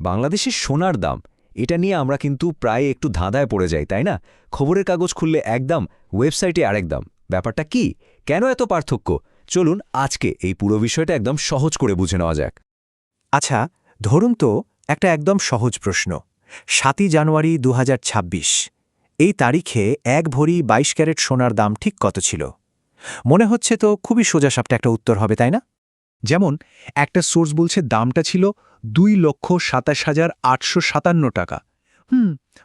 বাংলাদেশের সোনার দাম এটা নিয়ে আমরা কিন্তু প্রায় একটু ধাঁধায় পড়ে যাই, তাই না? খবরের কাগজ খুললে এক দাম, ওয়েবসাইটে আরেক দাম। ব্যাপারটা কি? কেন এত পার্থক্য? চলুন আজকে এই পুরো বিষয়টা একদম সহজ করে বুঝে নেওয়া যাক। আচ্ছা, ধরুন তো একটা একদম সহজ প্রশ্ন। ৭ই জানুয়ারি ২০২৬ এই তারিখে ১ ভরি ২২ ক্যারেট সোনার দাম ঠিক কত ছিল? মনে হচ্ছে তো খুবই সোজাসাপটা একটা উত্তর হবে, তাই না? যেমন একটা সোর্স বলছে দামটা ছিল ২,২৭,৮৫৭ টাকা।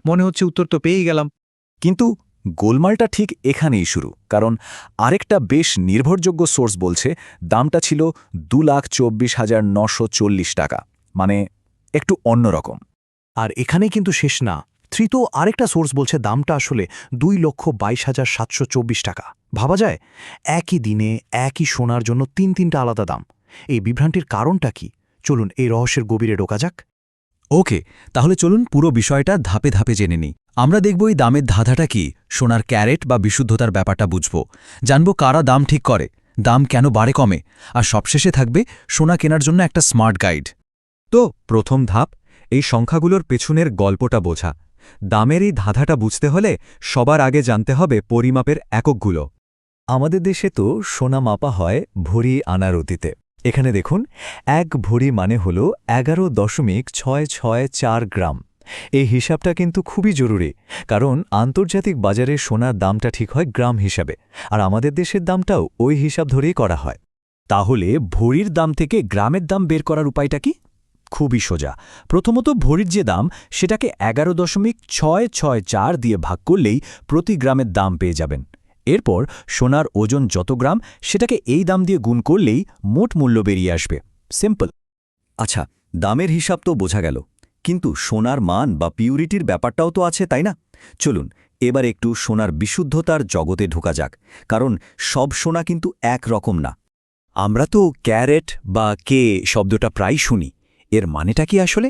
মনে হচ্ছে উত্তর তো পেয়েই গেলাম। কিন্তু গোলমালটা ঠিক এখানেই শুরু, কারণ আরেকটা বেশ নির্ভরযোগ্য সোর্স বলছে দামটা ছিল ২,২৪,৯৪০ টাকা, মানে একটু অন্যরকম। আর এখানেই কিন্তু শেষ না। তৃতীয় আরেকটা সোর্স বলছে দামটা আসলে ২,২২,৭২৪ টাকা। ভাবা যায়, একই দিনে একই সোনার জন্য তিনটা আলাদা দাম। এই বিভ্রান্তির কারণটা কি? চলুন এই রহস্যের গভীরে ঢোকা যাক। ওকে, তাহলে চলুন পুরো বিষয়টা ধাপে ধাপে জেনে নিই। আমরা দেখব এই দামের ধাঁধাটা কি, সোনার ক্যারেট বা বিশুদ্ধতার ব্যাপারটা বুঝব, জানব কারা দাম ঠিক করে, দাম কেন বাড়ে কমে, আর সবশেষে থাকবে সোনা কেনার জন্য একটা স্মার্ট গাইড। তো প্রথম ধাপ, এই সংখ্যাগুলোর পেছনের গল্পটা বোঝা। দামের এই ধাঁধাটা বুঝতে হলে সবার আগে জানতে হবে পরিমাপের এককগুলো। আমাদের দেশে তো সোনা মাপা হয় ভরি আনার অতীতে। এখানে দেখুন, ১ ভরি মানে হল ১১.৬৬৪ গ্রাম। এই হিসাবটা কিন্তু খুবই জরুরি, কারণ আন্তর্জাতিক বাজারে সোনার দামটা ঠিক হয় গ্রাম হিসাবে, আর আমাদের দেশের দামটাও ওই হিসাব ধরেই করা হয়। তাহলে ভরির দাম থেকে গ্রামের দাম বের করার উপায়টা কি? খুবই সোজা। প্রথমত ভরির যে দাম সেটাকে ১১.৬৬৪ দিয়ে ভাগ করলেই প্রতি গ্রামের দাম পেয়ে যাবেন। এরপর সোনার ওজন যত গ্রাম সেটাকে এই দাম দিয়ে গুণ করলেই মোট মূল্য বেরিয়ে আসবে। সিম্পল। আচ্ছা, দামের হিসাব তো বোঝা গেল, কিন্তু সোনার মান বা পিউরিটির ব্যাপারটাও তো আছে, তাই না? চলুন এবার একটু সোনার বিশুদ্ধতার জগতে ঢোকা যাক, কারণ সব সোনা কিন্তু এক রকম না। আমরা তো ক্যারেট বা কে শব্দটা প্রায় শুনি, এর মানেটা কি আসলে?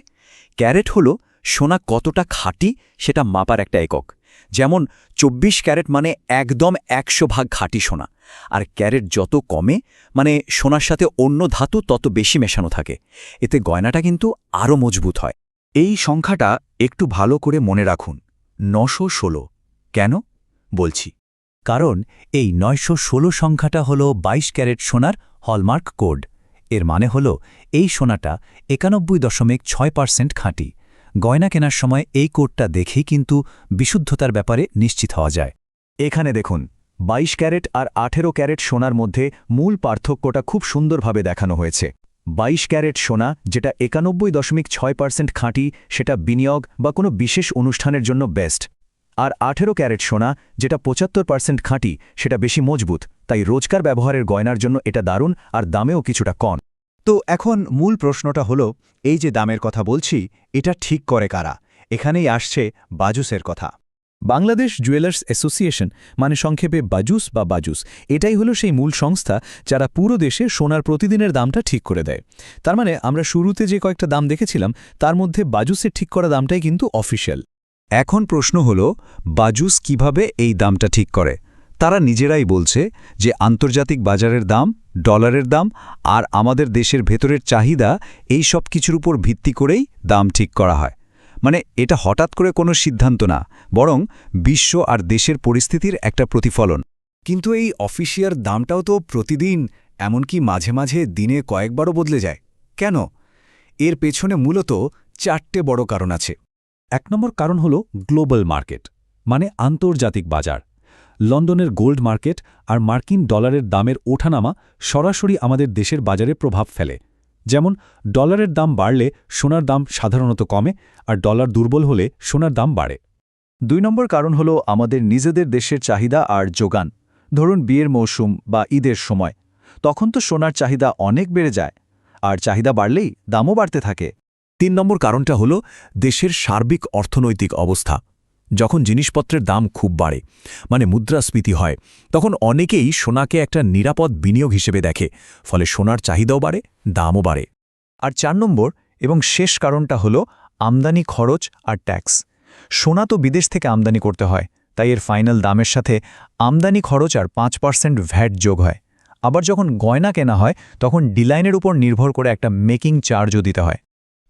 ক্যারেট হলো সোনা কতটা খাঁটি সেটা মাপার একটা একক। যেমন ২৪ ক্যারেট মানে একদম ১০০ ভাগ খাঁটি সোনা, আর ক্যারেট যত কমে মানে সোনার সাথে অন্য ধাতু তত বেশি মেশানো থাকে, এতে গয়নাটা কিন্তু আরও মজবুত হয়। এই সংখ্যাটা একটু ভালো করে মনে রাখুন, ৯১৬। কেন বলছি? কারণ এই ৯১৬ সংখ্যাটা হল ২২ ক্যারেট সোনার হলমার্ক কোড। এর মানে হল এই সোনাটা ৯১.৬% খাঁটি। গয়না কেনার সময় এই কোডটা দেখেই কিন্তু বিশুদ্ধতার ব্যাপারে নিশ্চিত হওয়া যায়। এখানে দেখুন, ২২ ক্যারেট আর ১৮ ক্যারেট সোনার মধ্যে মূল পার্থক্যটা খুব সুন্দরভাবে দেখানো হয়েছে। ২২ ক্যারেট সোনা যেটা ৯১.৬% খাঁটি, সেটা বিনিয়োগ বা কোনো বিশেষ অনুষ্ঠানের জন্য বেস্ট। আর ১৮ ক্যারেট সোনা যেটা ৭৫% খাঁটি, সেটা বেশি মজবুত, তাই রোজকার ব্যবহারের গয়নার জন্য এটা দারুণ, আর দামেও কিছুটা কম। তো এখন মূল প্রশ্নটা হলো, এই যে দামের কথা বলছি, এটা ঠিক করে কারা? এখানেই আসছে বাজুসের কথা। বাংলাদেশ জুয়েলার্স অ্যাসোসিয়েশন, মানে সংক্ষেপে বাজুস বা বাজুস, এটাই হলো সেই মূল সংস্থা যারা পুরো দেশে সোনার প্রতিদিনের দামটা ঠিক করে দেয়। তার মানে আমরা শুরুতে যে কয়েকটা দাম দেখেছিলাম তার মধ্যে বাজুসের ঠিক করা দামটাই কিন্তু অফিশিয়াল। এখন প্রশ্ন হল, বাজুস কিভাবে এই দামটা ঠিক করে? তারা নিজেরাই বলছে যে আন্তর্জাতিক বাজারের দাম, ডলারের দাম আর আমাদের দেশের ভেতরের চাহিদা, এই সব কিছুর উপর ভিত্তি করেই দাম ঠিক করা হয়। মানে এটা হঠাৎ করে কোনো সিদ্ধান্ত না, বরং বিশ্ব আর দেশের পরিস্থিতির একটা প্রতিফলন। কিন্তু এই অফিসিয়াল দামটাও তো প্রতিদিন, এমনকি মাঝে মাঝে দিনে কয়েকবারও বদলে যায়। কেন? এর পেছনে মূলত ৪টে বড় কারণ আছে। ১ নম্বর কারণ হল গ্লোবাল মার্কেট, মানে আন্তর্জাতিক বাজার। লন্ডনের গোল্ড মার্কেট আর মার্কিন ডলারের দামের ওঠানামা সরাসরি আমাদের দেশের বাজারে প্রভাব ফেলে। যেমন ডলারের দাম বাড়লে সোনার দাম সাধারণত কমে, আর ডলার দুর্বল হলে সোনার দাম বাড়ে। ২ নম্বর কারণ হল আমাদের নিজেদের দেশের চাহিদা আর যোগান। ধরুন বিয়ের মৌসুম বা ঈদের সময়, তখন তো সোনার চাহিদা অনেক বেড়ে যায়, আর চাহিদা বাড়লেই দামও বাড়তে থাকে। ৩ নম্বর কারণটা হল দেশের সার্বিক অর্থনৈতিক অবস্থা। যখন জিনিসপত্রের দাম খুব বাড়ে, মানে মুদ্রাস্ফীতি হয়, তখন অনেকেই সোনাকে একটা নিরাপদ বিনিয়োগ হিসেবে দেখে, ফলে সোনার চাহিদাও বাড়ে, দামও বাড়ে। আর ৪ নম্বর এবং শেষ কারণটা হল আমদানি খরচ আর ট্যাক্স। সোনা তো বিদেশ থেকে আমদানি করতে হয়, তাই এর ফাইনাল দামের সাথে আমদানি খরচ আর ৫% ভ্যাট যোগ হয়। আবার যখন গয়না কেনা হয় তখন ডিলাইনের উপর নির্ভর করে একটা মেকিং চার্জও দিতে হয়।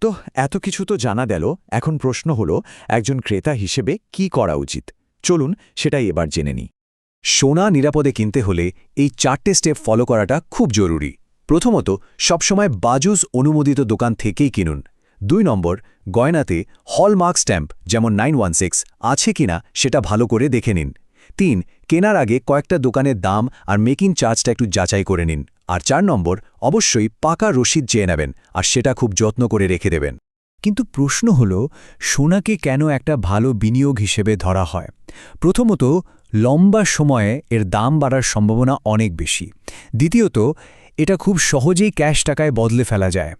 তো এত কিছু তো জানা গেল, এখন প্রশ্ন হলো একজন ক্রেতা হিসেবে কি করা উচিত। চলুন সেটাই এবার জেনে নিই। সোনা নিরাপদে কিনতে হলে এই 4টে স্টেপ ফলো করাটা খুব জরুরি। প্রথমত, সবসময় বাজুস অনুমোদিত দোকান থেকেই কিনুন। 2 নম্বর, গয়নাতে হলমার্ক স্ট্যাম্প যেমন 916 আছে কিনা সেটা ভালো করে দেখে নিন। 3, কেনার আগে কয়েকটা দোকানের দাম আর মেকিং চার্জটা একটু যাচাই করে নিন। আর 4 নম্বর, অবশ্যই পাকা রসিদ চেয়ে নেবেন আর সেটা খুব যত্ন করে রেখে দেবেন। কিন্তু প্রশ্ন হল, সোনাকে কেন একটা ভালো বিনিয়োগ হিসেবে ধরা হয়? প্রথমত, লম্বা সময়ে এর দাম বাড়ার সম্ভাবনা অনেক বেশি। দ্বিতীয়ত, এটা খুব সহজেই ক্যাশ টাকায় বদলে ফেলা যায়।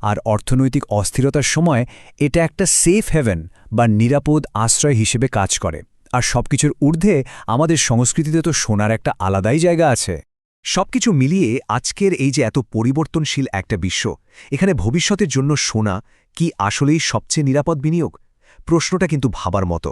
আর অর্থনৈতিক অস্থিরতার সময় এটা একটা সেফ হেভেন বা নিরাপদ আশ্রয় হিসেবে কাজ করে। আর সবকিছুর ঊর্ধ্বে আমাদের সংস্কৃতিতে তো সোনার একটা আলাদাই জায়গা আছে। সবকিছু মিলিয়ে আজকের এই যে এত পরিবর্তনশীল একটা বিশ্ব, এখানে ভবিষ্যতের জন্য সোনা কি আসলেই সবচেয়ে নিরাপদ বিনিয়োগ? প্রশ্নটা কিন্তু ভাবার মতো।